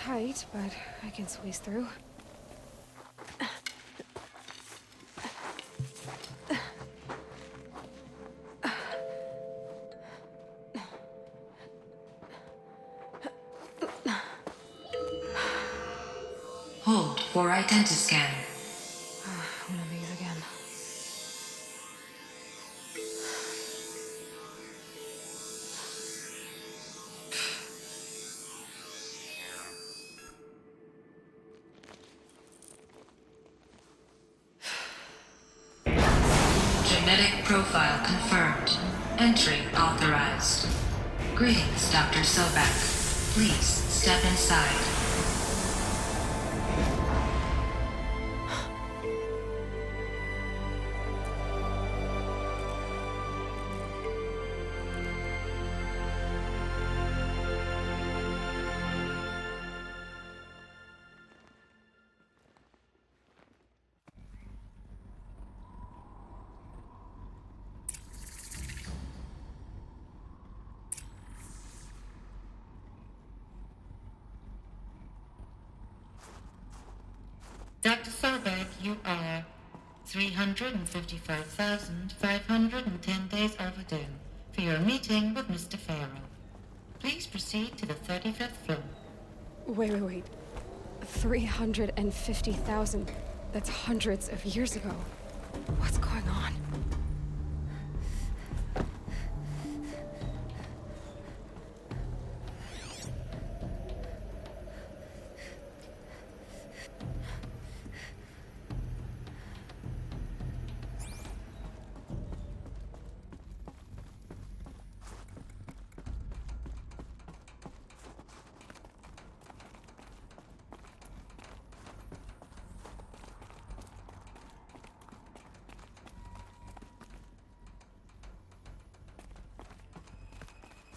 tight, but I can squeeze through. Hold for identiscan. One of these again. Genetic profile confirmed. Entry authorized. Greetings, Dr. Sobek. Please step inside. Dr. Sobek, you are 355,510 days overdue for your meeting with Mr. Farrell. Please proceed to the 35th floor. Wait. 350,000. That's hundreds of years ago. What's going on?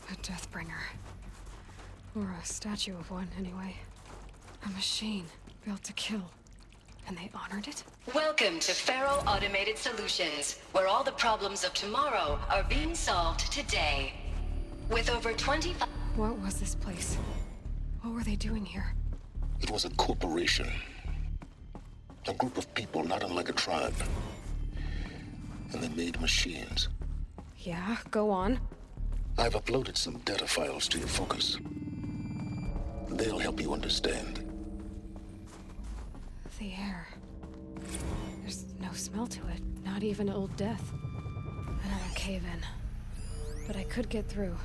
A Deathbringer. Or a statue of one, anyway. A machine built to kill. And they honored it? Welcome to Farrell Automated Solutions, where all the problems of tomorrow are being solved today. With over 25... What was this place? What were they doing here? It was a corporation. A group of people not unlike a tribe. And they made machines. Yeah, go on. I've uploaded some data files to your focus. They'll help you understand. The air. There's no smell to it, not even Old Death. Another cave-in. But I could get through.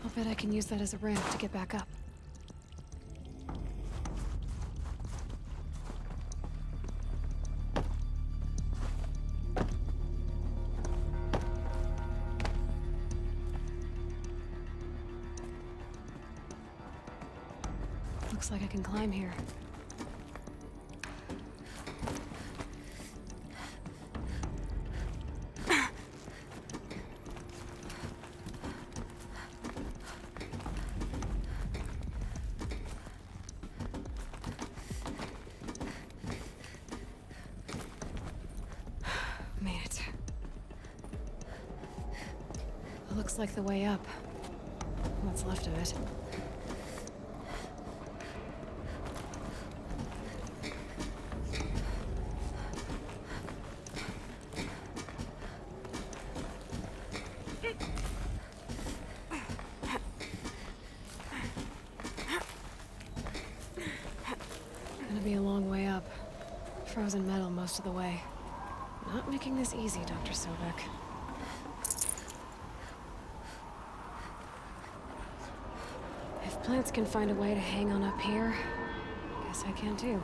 I'll bet I can use that as a ramp to get back up. Looks like I can climb here. Made it. Looks like the way up. What's left of it. Gonna be a long way up. Frozen metal most of the way. Not making this easy, Dr. Sobek. If plants can find a way to hang on up here, guess I can too.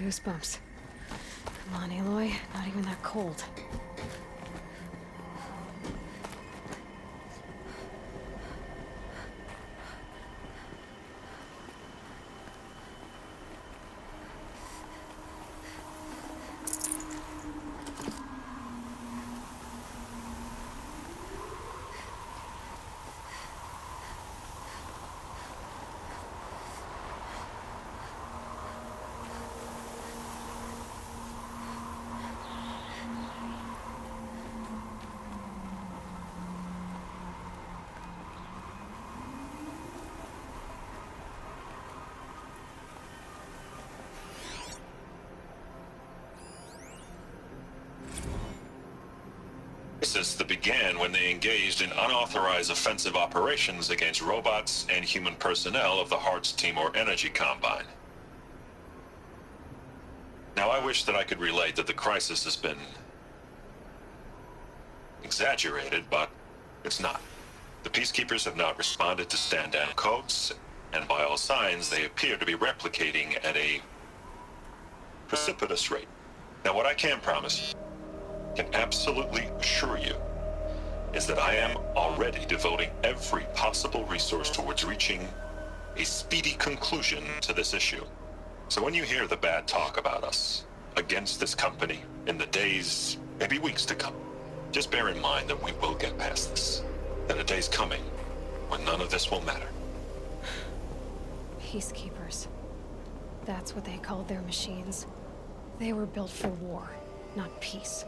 goosebumps. Come on, Aloy. Not even that cold. That began when they engaged in unauthorized offensive operations against robots and human personnel of the Hearts Timor Energy Combine. Now, I wish that I could relate that the crisis has been exaggerated, but it's not. The Peacekeepers have not responded to stand-down codes, and by all signs, they appear to be replicating at a precipitous rate. Now, what I can promise, can absolutely assure you, is that I am already devoting every possible resource towards reaching a speedy conclusion to this issue. So when you hear the bad talk about us against this company in the days, maybe weeks to come, just bear in mind that we will get past this. That a day's coming when none of this will matter. Peacekeepers. That's what they called their machines. They were built for war, not peace.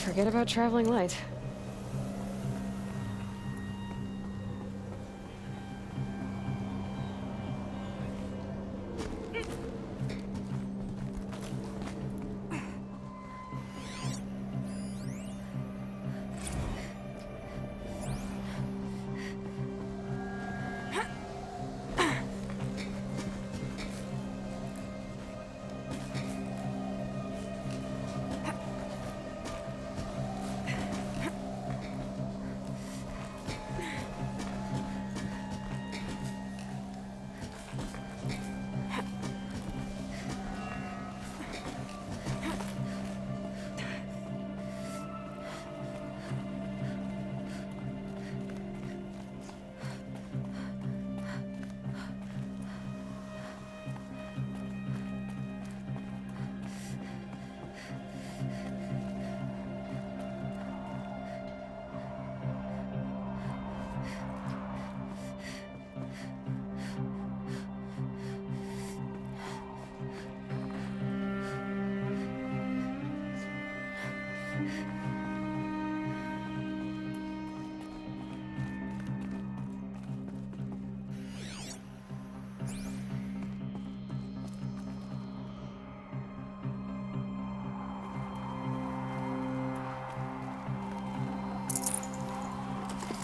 Forget about traveling light.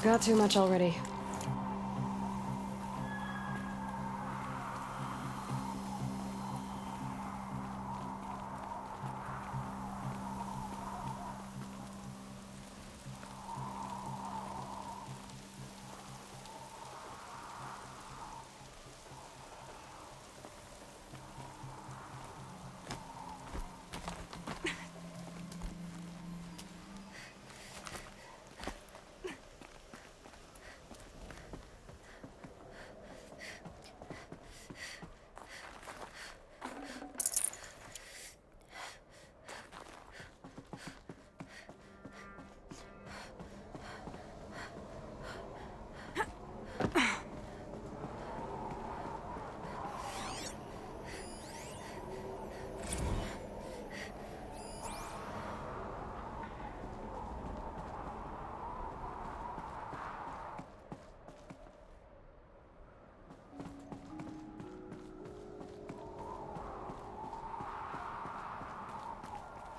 got too much already.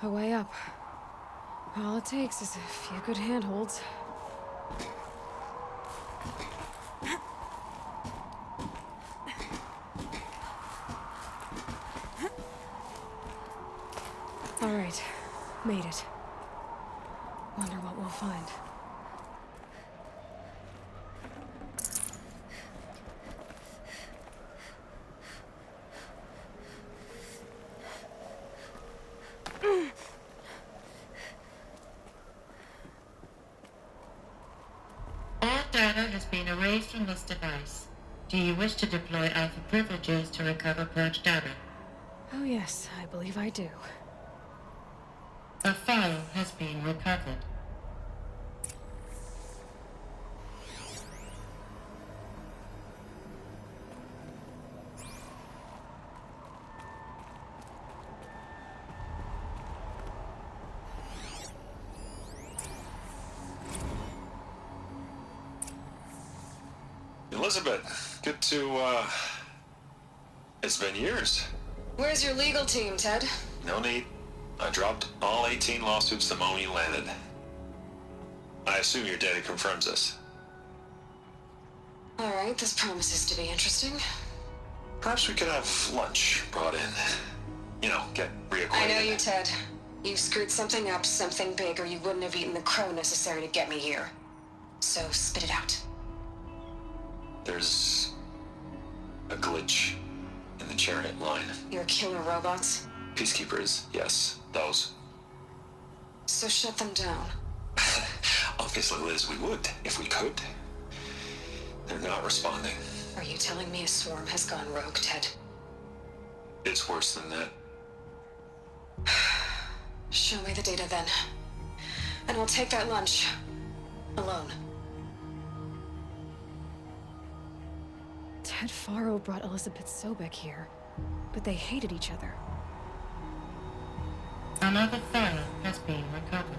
A way up. All it takes is a few good handholds. All right, made it. Wonder what we'll find. All data has been erased from this device. Do you wish to deploy Alpha privileges to recover purged data? Oh yes, I believe I do. A file has been recovered. Elizabeth, good to, it's been years. Where's your legal team, Ted? No need. I dropped all 18 lawsuits the moment you landed. I assume your data confirms this. All right, this promises to be interesting. Perhaps we could have lunch brought in. You know, get reacquainted. I know you, Ted. You screwed something up, something big, or you wouldn't have eaten the crow necessary to get me here. So spit it out. There's a glitch in the chariot line. Your killer robots? Peacekeepers, yes, those. So shut them down. Obviously, Liz, we would, if we could. They're not responding. Are you telling me a swarm has gone rogue, Ted? It's worse than that. Show me the data then. And I'll take that lunch. Alone. Ted Faro brought Elizabeth Sobek here, but they hated each other. Another file has been recovered.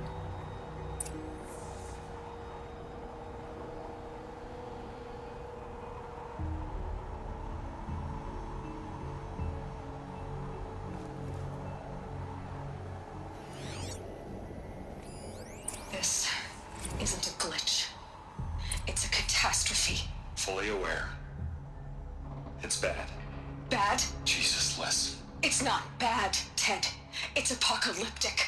This isn't a glitch. It's a catastrophe. Fully aware. It's bad. Bad? Jesus, Liz. It's not bad, Ted. It's apocalyptic.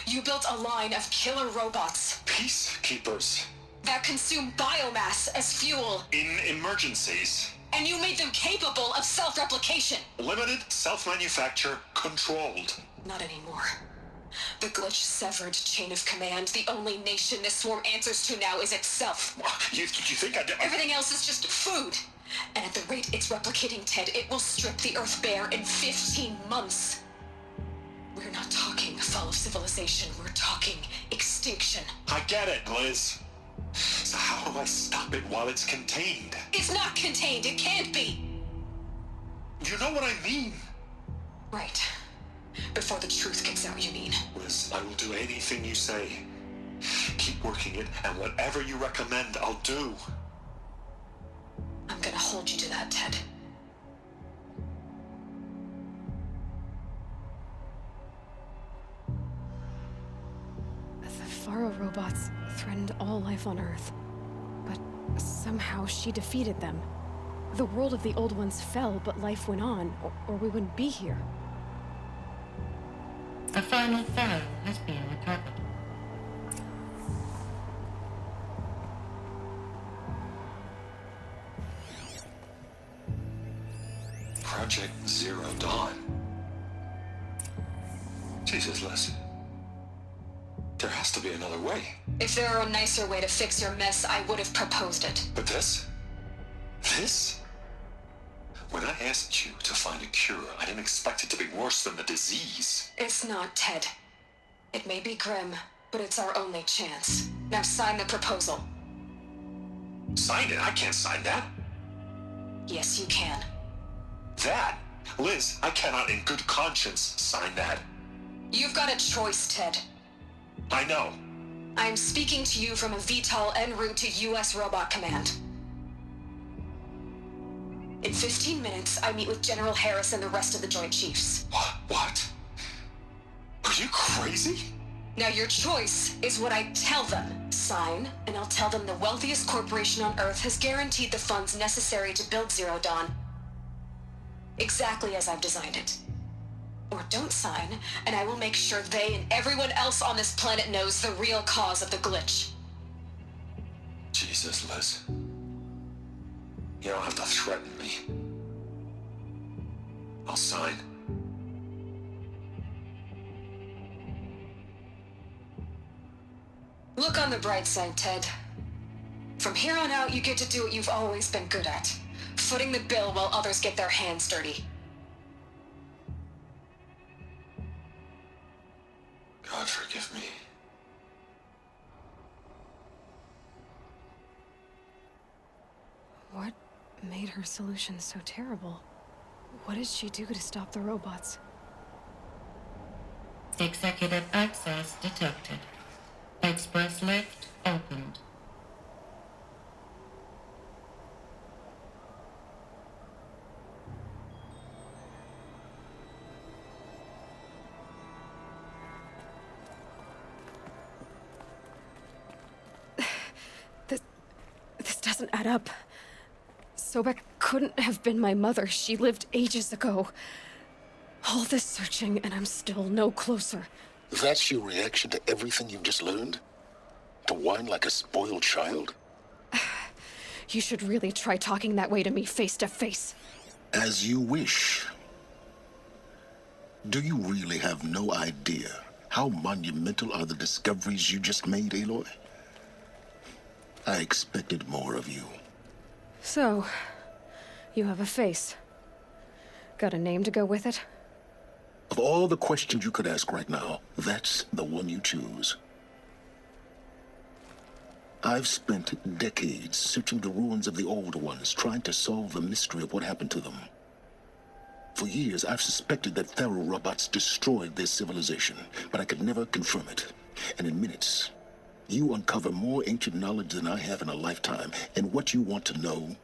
You built a line of killer robots Peacekeepers. that consume biomass as fuel, In emergencies. and you made them capable of self-replication. Limited, self-manufacture, controlled. Not anymore. The glitch severed chain of command. The only nation this swarm answers to now is itself. You think I did? Everything else is just food. And at the rate it's replicating, Ted, it will strip the Earth bare in 15 months. We're not talking fall of civilization. We're talking extinction. I get it, Liz. So how do I stop it while it's contained? It's not contained. It can't be. You know what I mean? Right. Before the truth gets out, you mean? Liz, I will do anything you say. Keep working it, and whatever you recommend, I'll do. I'm gonna hold you to that, Ted. The Faro robots threatened all life on Earth. Somehow she defeated them. The world of the Old Ones fell, but life went on, or we wouldn't be here. A final Pharaoh has been recovered. Project Zero Dawn. Jesus, Les. There has to be another way. If there were a nicer way to fix your mess, I would have proposed it. But this? This? When I asked you to find a cure, I didn't expect it to be worse than the disease. It's not, Ted. It may be grim, but it's our only chance. Now sign the proposal. Sign it? I can't sign that. Yes, you can. That? Liz, I cannot in good conscience sign that. You've got a choice, Ted. I know. I'm speaking to you from a VTOL en route to U.S. Robot Command. In 15 minutes, I meet with General Harris and the rest of the Joint Chiefs. What? Are you crazy? Now your choice is what I tell them. Sign, and I'll tell them the wealthiest corporation on Earth has guaranteed the funds necessary to build Zero Dawn. Exactly as I've designed it. Or don't sign, and I will make sure they and everyone else on this planet knows the real cause of the glitch. Jesus, Liz. You don't have to threaten me. I'll sign. Look on the bright side, Ted. From here on out, you get to do what you've always been good at. Footing the bill while others get their hands dirty. God forgive me. What made her solution so terrible? What did she do to stop the robots? Executive access detected. Express lift opened. This doesn't add up. Sobek couldn't have been my mother. She lived ages ago. All this searching, and I'm still no closer. That's your reaction to everything you've just learned? To whine like a spoiled child? You should really try talking that way to me face to face. As you wish. Do you really have no idea how monumental are the discoveries you just made, Aloy? I expected more of you. So, you have a face. Got a name to go with it? Of all the questions you could ask right now, that's the one you choose. I've spent decades searching the ruins of the Old Ones, trying to solve the mystery of what happened to them. For years, I've suspected that Pharaoh robots destroyed their civilization, but I could never confirm it. And in minutes, you uncover more ancient knowledge than I have in a lifetime, and what you want to know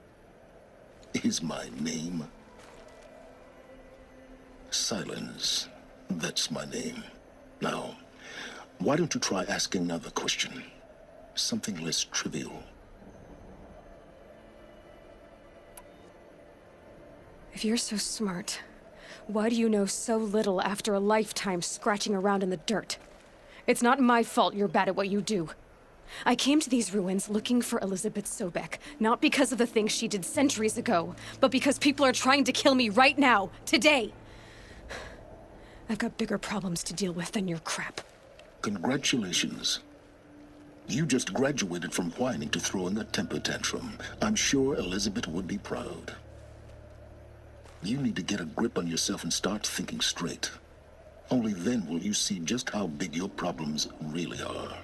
is my name. Silence. That's my name. Now, why don't you try asking another question? Something less trivial. If you're so smart, why do you know so little after a lifetime scratching around in the dirt? It's not my fault you're bad at what you do. I came to these ruins looking for Elizabeth Sobek, not because of the things she did centuries ago, but because people are trying to kill me right now, today. I've got bigger problems to deal with than your crap. Congratulations. You just graduated from whining to throwing a temper tantrum. I'm sure Elizabeth would be proud. You need to get a grip on yourself and start thinking straight. Only then will you see just how big your problems really are.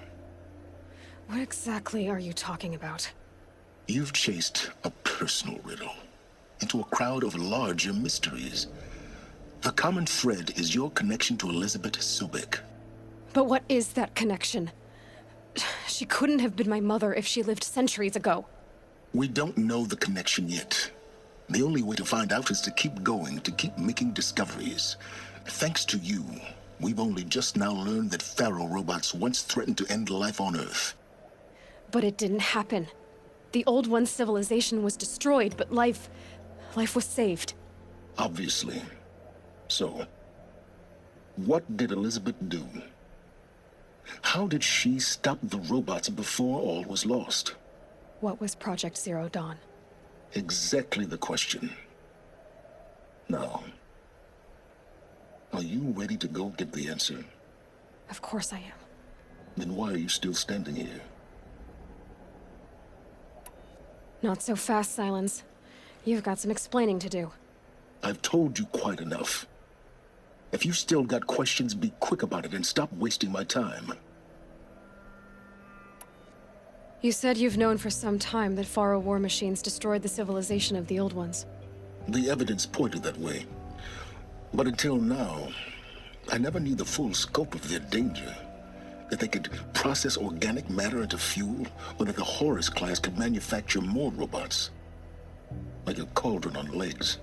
What exactly are you talking about? You've chased a personal riddle into a crowd of larger mysteries. The common thread is your connection to Elizabeth Sobek. But what is that connection? She couldn't have been my mother if she lived centuries ago. We don't know the connection yet. The only way to find out is to keep going, to keep making discoveries. Thanks to you, we've only just now learned that Pharaoh robots once threatened to end life on Earth. But it didn't happen. The Old One's civilization was destroyed, but life was saved. Obviously. So, what did Elizabeth do? How did she stop the robots before all was lost? What was Project Zero Dawn? Exactly the question. Now, are you ready to go get the answer? Of course I am. Then why are you still standing here? Not so fast, Silence. You've got some explaining to do. I've told you quite enough. If you still got questions, be quick about it and stop wasting my time. You said you've known for some time that Faro war machines destroyed the civilization of the Old Ones. The evidence pointed that way. But until now, I never knew the full scope of their danger. That they could process organic matter into fuel, or that the Horus class could manufacture more robots. Like a cauldron on legs.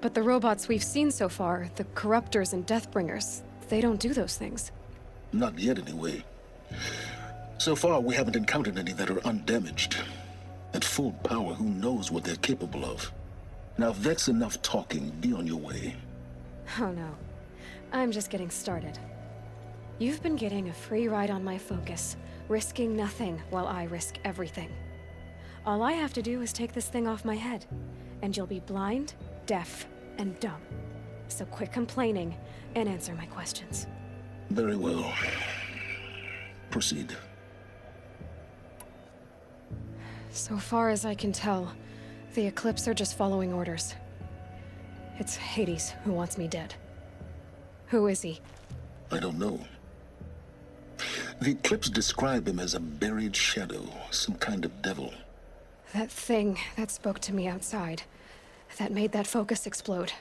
But the robots we've seen so far, the Corruptors and Deathbringers, they don't do those things. Not yet, anyway. So far, we haven't encountered any that are undamaged. At full power, who knows what they're capable of? Now, if that's enough talking, be on your way. Oh no. I'm just getting started. You've been getting a free ride on my focus, risking nothing while I risk everything. All I have to do is take this thing off my head, and you'll be blind, deaf, and dumb. So quit complaining and answer my questions. Very well. Proceed. So far as I can tell, the Eclipse are just following orders. It's Hades who wants me dead. Who is he? I don't know. The Eclipse describe him as a buried shadow, some kind of devil. That thing that spoke to me outside, that made that focus explode.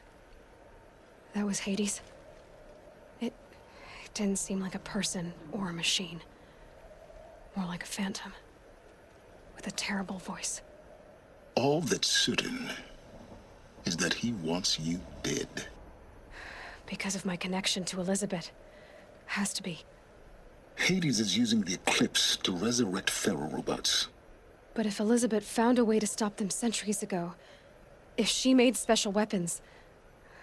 That was Hades. It didn't seem like a person or a machine. More like a phantom. With a terrible voice. All that's certain is that he wants you dead. Because of my connection to Elizabeth. Has to be. Hades is using the Eclipse to resurrect Faro robots. But if Elizabeth found a way to stop them centuries ago, if she made special weapons,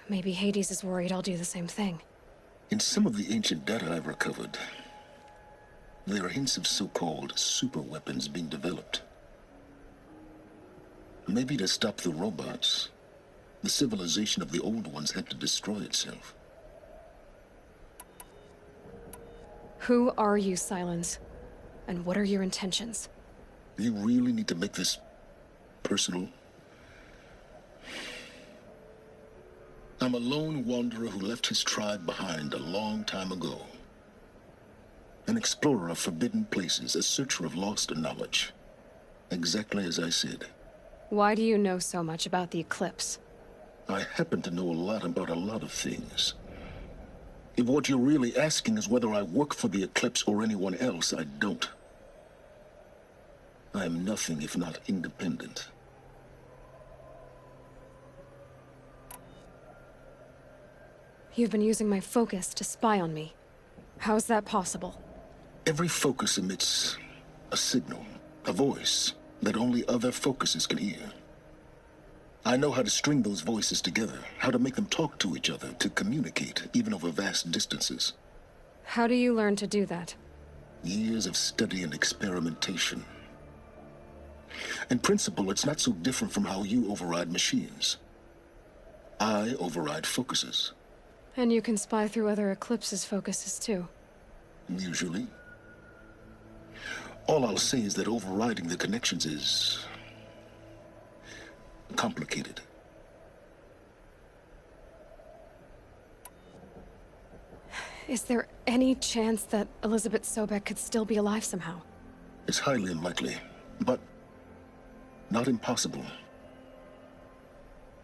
maybe Hades is worried I'll do the same thing. In some of the ancient data I've recovered, there are hints of so-called super weapons being developed. Maybe to stop the robots, the civilization of the Old Ones had to destroy itself. Who are you, Silence? And what are your intentions? You really need to make this personal? I'm a lone wanderer who left his tribe behind a long time ago. An explorer of forbidden places, a searcher of lost knowledge. Exactly as I said. Why do you know so much about the Eclipse? I happen to know a lot about a lot of things. If what you're really asking is whether I work for the Eclipse or anyone else, I don't. I am nothing if not independent. You've been using my focus to spy on me. How's that possible? Every focus emits a signal, a voice, that only other focuses can hear. I know how to string those voices together, how to make them talk to each other, to communicate, even over vast distances. How do you learn to do that? Years of study and experimentation. In principle, it's not so different from how you override machines. I override focuses. And you can spy through other Eclipse's focuses too. Usually. All I'll say is that overriding the connections is complicated. Is there any chance that Elizabeth Sobek could still be alive somehow? It's highly unlikely, but not impossible.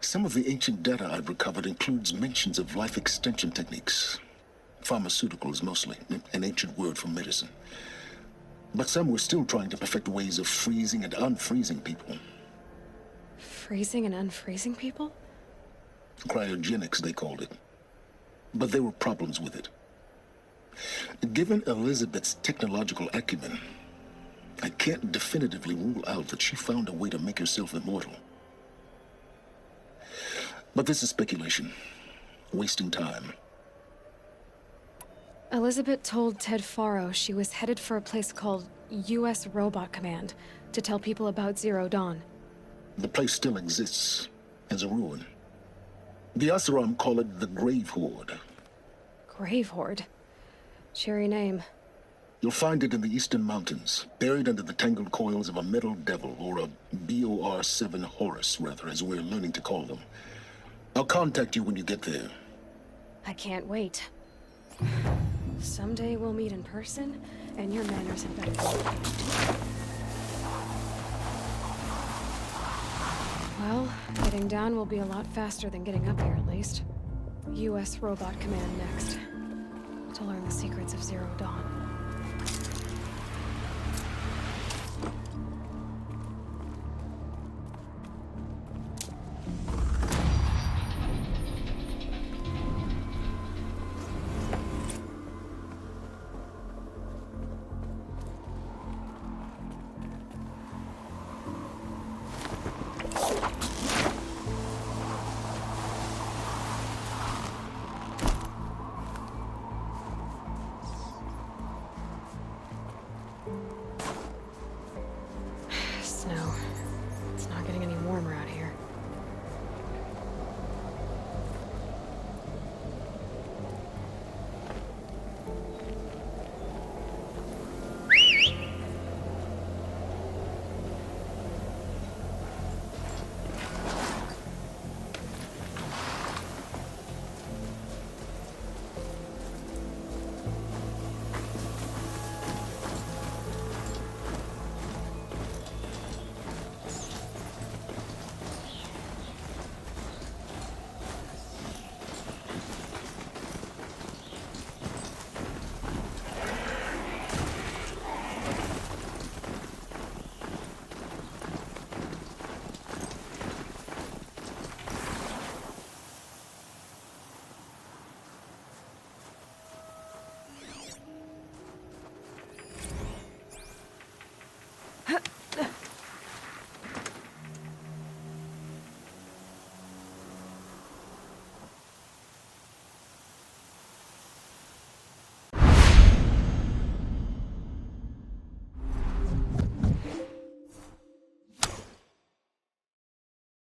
Some of the ancient data I've recovered includes mentions of life extension techniques. Pharmaceuticals, mostly, an ancient word for medicine. But some were still trying to perfect ways of freezing and unfreezing people. Freezing and unfreezing people? Cryogenics, they called it. But there were problems with it. Given Elizabeth's technological acumen, I can't definitively rule out that she found a way to make herself immortal. But this is speculation. Wasting time. Elizabeth told Ted Faro she was headed for a place called U.S. Robot Command to tell people about Zero Dawn. The place still exists as a ruin. The Oseram call it the Grave Horde. Grave Horde? Cheery name. You'll find it in the Eastern Mountains, buried under the tangled coils of a metal devil, or a BOR-7 Horus, rather, as we're learning to call them. I'll contact you when you get there. I can't wait. Someday we'll meet in person, and your manners had better be changed. Well, getting down will be a lot faster than getting up here, at least. U.S. Robot Command next. To learn the secrets of Zero Dawn.